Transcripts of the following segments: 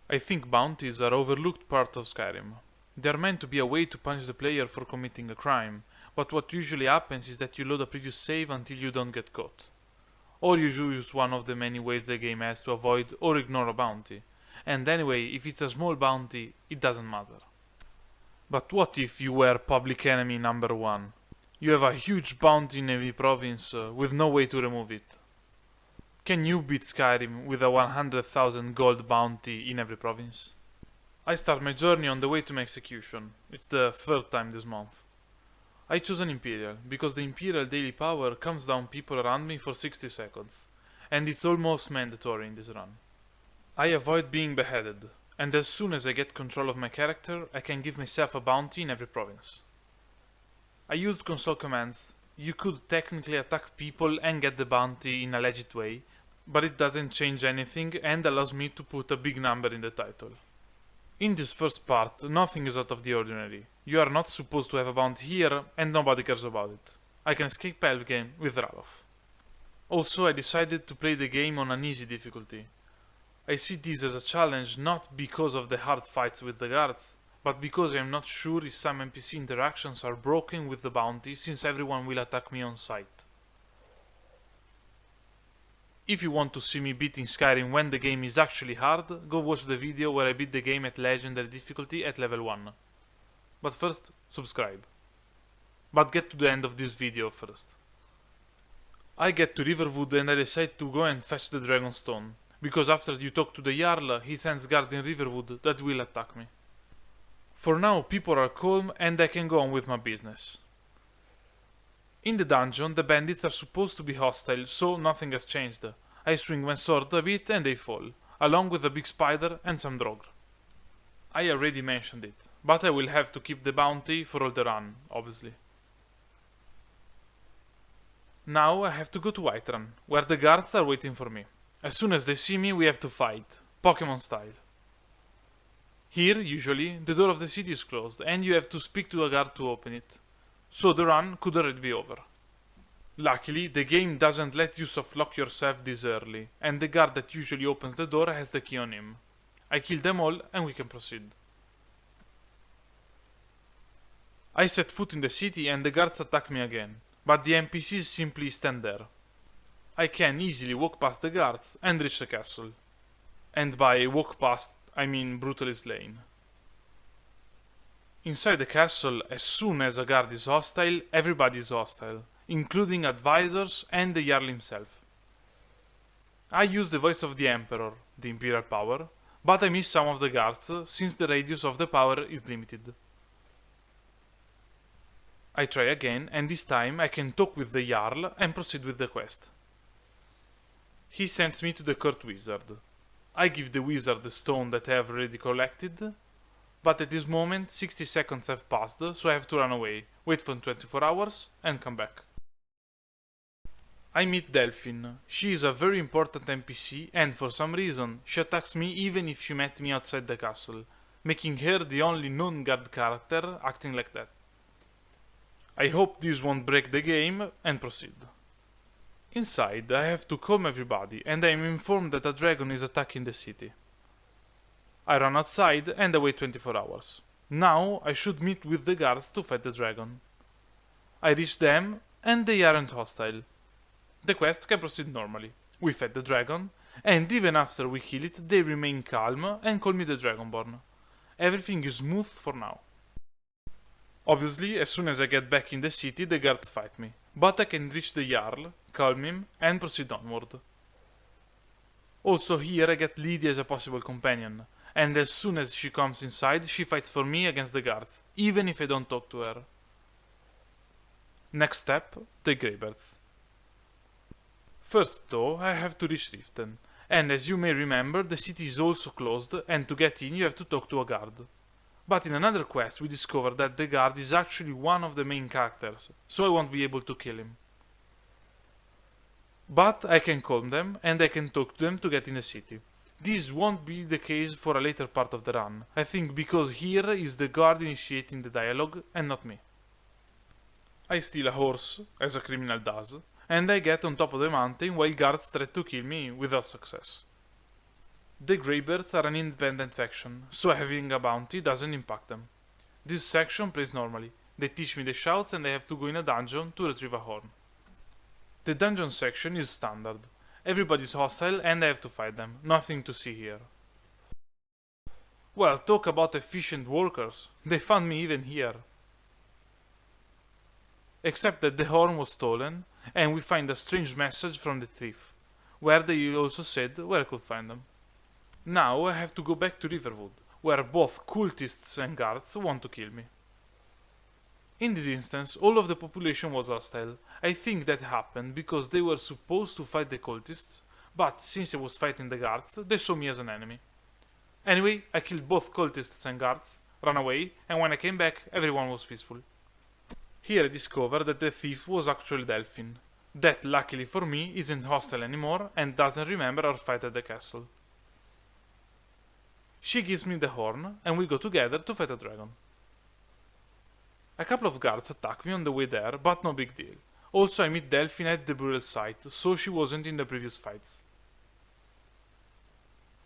I think bounties are overlooked part of Skyrim. They are meant to be a way to punish the player for committing a crime, but what usually happens is that you load a previous save until you don't get caught. Or you use one of the many ways the game has to avoid or ignore a bounty. And anyway, if it's a small bounty, it doesn't matter. But what if you were public enemy number 1? You have a huge bounty in every province with no way to remove it. Can you beat Skyrim with a 100,000 gold bounty in every province? I start my journey on the way to my execution. It's the third time this month. I choose an Imperial, because the Imperial daily power comes down people around me for 60 seconds, and it's almost mandatory in this run. I avoid being beheaded, and as soon as I get control of my character, I can give myself a bounty in every province. I used console commands. You could technically attack people and get the bounty in a legit way, but it doesn't change anything and allows me to put a big number in the title. In this first part, nothing is out of the ordinary. You are not supposed to have a bounty here, and nobody cares about it. I can escape Pelgame with Ralof. Also, I decided to play the game on an easy difficulty. I see this as a challenge not because of the hard fights with the guards, but because I am not sure if some NPC interactions are broken with the bounty since everyone will attack me on sight. If you want to see me beating Skyrim when the game is actually hard, go watch the video where I beat the game at legendary difficulty at level 1. But first, subscribe. But get to the end of this video first. I get to Riverwood and I decide to go and fetch the Dragonstone, because after you talk to the Jarl, he sends guards in Riverwood that will attack me. For now, people are calm and I can go on with my business. In the dungeon, the bandits are supposed to be hostile, so nothing has changed. I swing my sword a bit and they fall, along with a big spider and some Draugr. I already mentioned it, but I will have to keep the bounty for all the run, obviously. Now I have to go to Whiterun, where the guards are waiting for me. As soon as they see me, we have to fight, Pokemon style. Here, usually, the door of the city is closed and you have to speak to a guard to open it. So the run could already be over. Luckily, the game doesn't let you softlock yourself this early, and the guard that usually opens the door has the key on him. I kill them all and we can proceed. I set foot in the city and the guards attack me again, but the NPCs simply stand there. I can easily walk past the guards and reach the castle. And by walk past, I mean brutally slain. Inside the castle, as soon as a guard is hostile, everybody is hostile, including advisors and the Jarl himself. I use the voice of the Emperor, the Imperial power, but I miss some of the guards since the radius of the power is limited. I try again and this time I can talk with the Jarl and proceed with the quest. He sends me to the court wizard. I give the wizard the stone that I have already collected, but at this moment 60 seconds have passed, so I have to run away, wait for 24 hours and come back. I meet Delphine. She is a very important NPC and for some reason she attacks me even if she met me outside the castle, making her the only non-guard character acting like that. I hope this won't break the game and proceed. Inside I have to calm everybody and I am informed that a dragon is attacking the city. I run outside and I wait 24 hours. Now I should meet with the guards to fight the dragon. I reach them and they aren't hostile. The quest can proceed normally. We fight the dragon, and even after we kill it, they remain calm and call me the Dragonborn. Everything is smooth for now. Obviously, as soon as I get back in the city, the guards fight me, but I can reach the Jarl, calm him, and proceed onward. Also here I get Lydia as a possible companion, and as soon as she comes inside, she fights for me against the guards, even if I don't talk to her. Next step, the Greybirds. First though, I have to reach Riften, and as you may remember, the city is also closed, and to get in you have to talk to a guard. But in another quest we discover that the guard is actually one of the main characters, so I won't be able to kill him. But I can calm them, and I can talk to them to get in the city. This won't be the case for a later part of the run, I think because here is the guard initiating the dialogue, and not me. I steal a horse, as a criminal does, and I get on top of the mountain while guards try to kill me without success. The Greybeards are an independent faction, so having a bounty doesn't impact them. This section plays normally. They teach me the shouts and I have to go in a dungeon to retrieve a horn. The dungeon section is standard. Everybody's hostile and I have to fight them. Nothing to see here. Well, talk about efficient workers. They found me even here. Except that the horn was stolen and we find a strange message from the thief, where they also said where I could find them. Now I have to go back to Riverwood, where both cultists and guards want to kill me. In this instance, all of the population was hostile. I think that happened because they were supposed to fight the cultists, but since I was fighting the guards, they saw me as an enemy. Anyway, I killed both cultists and guards, ran away, and when I came back, everyone was peaceful. Here I discovered that the thief was actually Delphine. That, luckily for me, isn't hostile anymore and doesn't remember our fight at the castle. She gives me the horn, and we go together to fight a dragon. A couple of guards attack me on the way there, but no big deal. Also, I meet Delphine at the burial site, so she wasn't in the previous fights.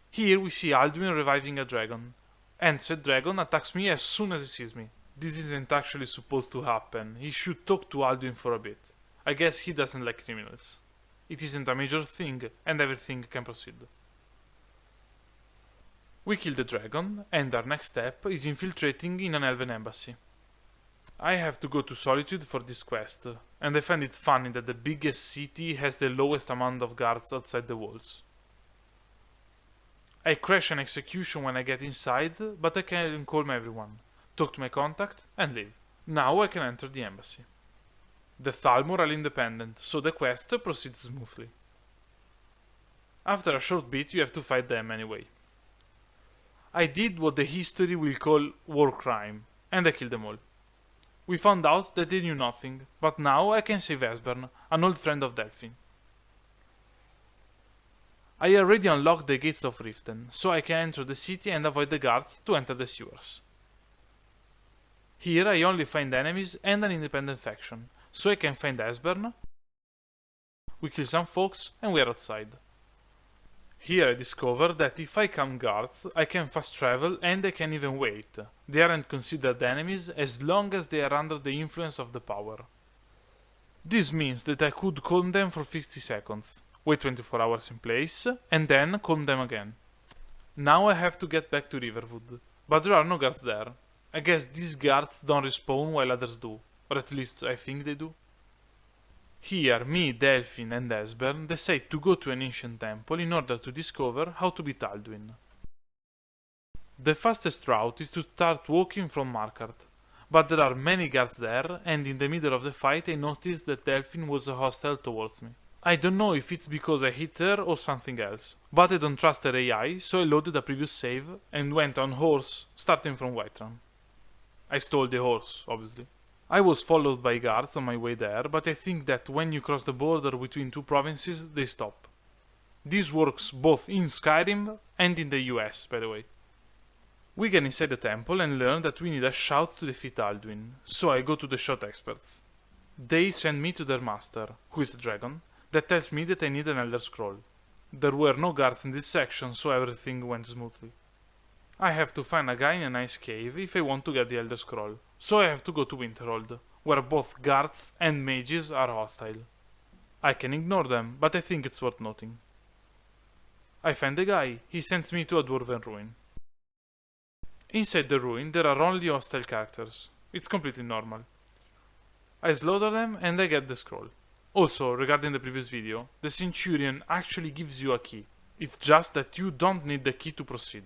Here we see Alduin reviving a dragon, and said dragon attacks me as soon as he sees me. This isn't actually supposed to happen. He should talk to Alduin for a bit. I guess he doesn't like criminals. It isn't a major thing, and everything can proceed. We kill the dragon, and our next step is infiltrating in an elven embassy. I have to go to Solitude for this quest, and I find it funny that the biggest city has the lowest amount of guards outside the walls. I crash an execution when I get inside, but I can calm everyone, talk to my contact, and leave. Now I can enter the embassy. The Thalmor are independent, so the quest proceeds smoothly. After a short bit you have to fight them anyway. I did what the history will call war crime, and I killed them all. We found out that they knew nothing, but now I can save Esbern, an old friend of Delphine. I already unlocked the gates of Riften, so I can enter the city and avoid the guards to enter the sewers. Here I only find enemies and an independent faction, so I can find Esbern. We kill some folks and we are outside. Here I discover that if I calm guards, I can fast travel and I can even wait. They aren't considered enemies as long as they are under the influence of the power. This means that I could calm them for 50 seconds, wait 24 hours in place, and then calm them again. Now I have to get back to Riverwood, but there are no guards there. I guess these guards don't respawn while others do, or at least I think they do. Here, me, Delphine and Esbern decide to go to an ancient temple in order to discover how to beat Alduin. The fastest route is to start walking from Markarth, but there are many guards there and in the middle of the fight I noticed that Delphine was hostile towards me. I don't know if it's because I hit her or something else, but I don't trust her AI, so I loaded a previous save and went on horse, starting from Whiterun. I stole the horse, obviously. I was followed by guards on my way there, but I think that when you cross the border between two provinces, they stop. This works both in Skyrim and in the US, by the way. We get inside the temple and learn that we need a shout to defeat Alduin, so I go to the shout experts. They send me to their master, who is a dragon, that tells me that I need an Elder Scroll. There were no guards in this section, so everything went smoothly. I have to find a guy in a nice cave if I want to get the Elder Scroll, so I have to go to Winterhold, where both guards and mages are hostile. I can ignore them, but I think it's worth noting. I find the guy, he sends me to a dwarven ruin. Inside the ruin there are only hostile characters, it's completely normal. I slaughter them and I get the scroll. Also, regarding the previous video, the Centurion actually gives you a key, it's just that you don't need the key to proceed.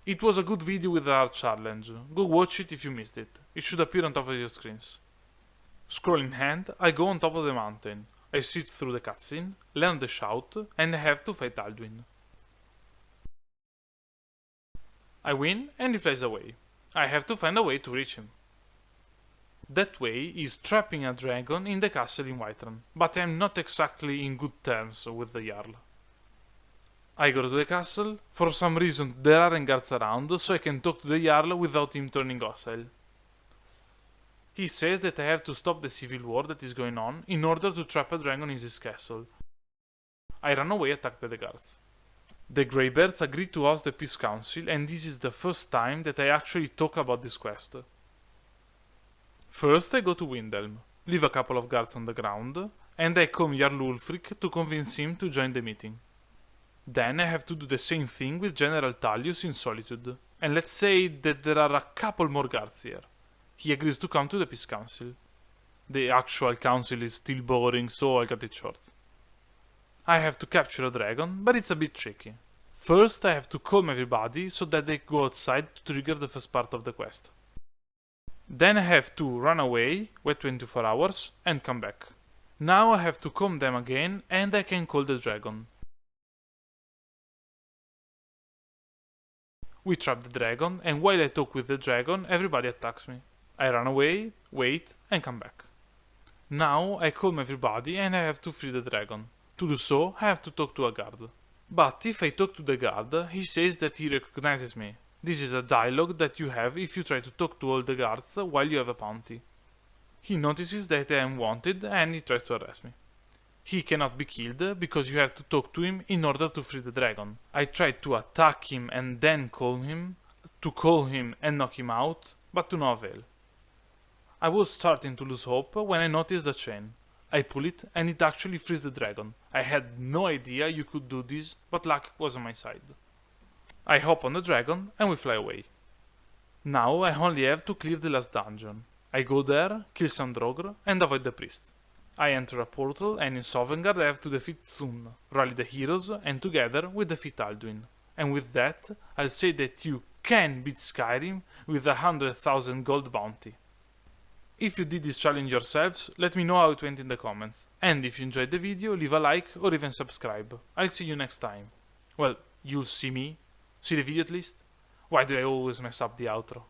It was a good video with a hard challenge, go watch it if you missed it, it should appear on top of your screens. Scroll in hand, I go on top of the mountain, I sit through the cutscene, learn the shout, and I have to fight Alduin. I win and he flies away. I have to find a way to reach him. That way is trapping a dragon in the castle in Whiterun, but I am not exactly in good terms with the Jarl. I go to the castle, for some reason there aren't guards around, so I can talk to the Jarl without him turning hostile. He says that I have to stop the civil war that is going on in order to trap a dragon in his castle. I run away attacked by the guards. The Greybeards agreed to host the Peace Council, and this is the first time that I actually talk about this quest. First I go to Windhelm, leave a couple of guards on the ground, and I call Jarl Ulfric to convince him to join the meeting. Then I have to do the same thing with General Tullius in Solitude, and let's say that there are a couple more guards here. He agrees to come to the Peace Council. The actual council is still boring, so I cut it short. I have to capture a dragon, but it's a bit tricky. First I have to calm everybody so that they go outside to trigger the first part of the quest. Then I have to run away, wait 24 hours, and come back. Now I have to calm them again, and I can call the dragon. We trap the dragon, and while I talk with the dragon, everybody attacks me. I run away, wait, and come back. Now I calm everybody and I have to free the dragon. To do so, I have to talk to a guard. But if I talk to the guard, he says that he recognizes me. This is a dialogue that you have if you try to talk to all the guards while you have a bounty. He notices that I am wanted and he tries to arrest me. He cannot be killed because you have to talk to him in order to free the dragon. I tried to attack him and then call him, to call him and knock him out, but to no avail. I was starting to lose hope when I noticed the chain. I pull it and it actually frees the dragon. I had no idea you could do this, but luck was on my side. I hop on the dragon and we fly away. Now I only have to clear the last dungeon. I go there, kill some Draugr and avoid the priest. I enter a portal and in Sovngarde I have to defeat Thun, rally the heroes and together we defeat Alduin. And with that, I'll say that you can beat Skyrim with 100,000 gold bounty. If you did this challenge yourselves, let me know how it went in the comments. And if you enjoyed the video, leave a like or even subscribe. I'll see you next time. Well, you'll see me. See the video at least? Why do I always mess up the outro?